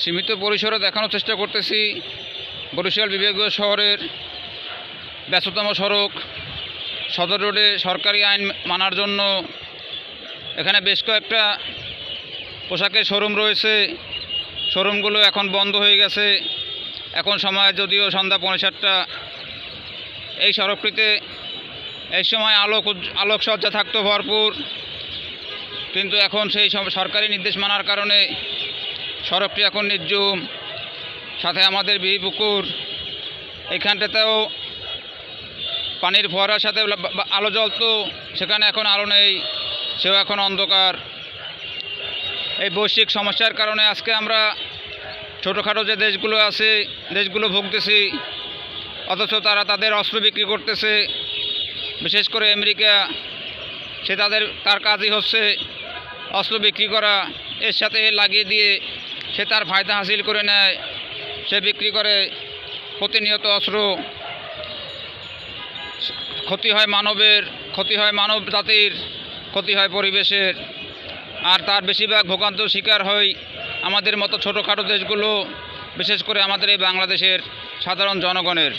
সীমিত পরিসরে দেখানোর চেষ্টা করতেছি বরিশাল বিভাগীয় শহরের ব্যস্ততম সড়ক সদর রোডে সরকারি আইন মানার জন্য এখানে বেশ কয়েকটা পোশাকের শোরুম রয়েছে। শোরুমগুলো এখন বন্ধ হয়ে গেছে। এখন সময় যদিও সন্ধ্যা 7:30। এই সড়কটিতে এই সময় আলোকসজ্জা থাকতো ভরপুর, কিন্তু এখন সেই সরকারি নির্দেশ মানার কারণে সড়কটি এখন নির্জুম। সাথে আমাদের বিহিপুকুর এইখানটাতেও পানির ফোয়ারার সাথে আলো জ্বলতো, সেখানে এখন আলো নেই, সেও এখন অন্ধকার। এই বৈশ্বিক সমস্যার কারণে আজকে আমরা ছোটোখাটো যে দেশগুলো আছে দেশগুলো ভুগতেছি, অথচ তারা তাদের অস্ত্র বিক্রি করতেছে। বিশেষ করে আমেরিকা, সে তার কাজই হচ্ছে অস্ত্র বিক্রি করা। এর সাথে লাগিয়ে দিয়ে সে তার ফায়দা হাসিল করে নেয়। সে বিক্রি করে প্রতিনিয়ত অস্ত্র। ক্ষতি হয় মানবের, ক্ষতি হয় মানব জাতির, ক্ষতি হয় পরিবেশের, আর তার বেশিরভাগ ভোগান্ত শিকার হয় আমাদের মতো ছোটোখাটো দেশগুলো, বিশেষ করে আমাদের এই বাংলাদেশের সাধারণ জনগণের।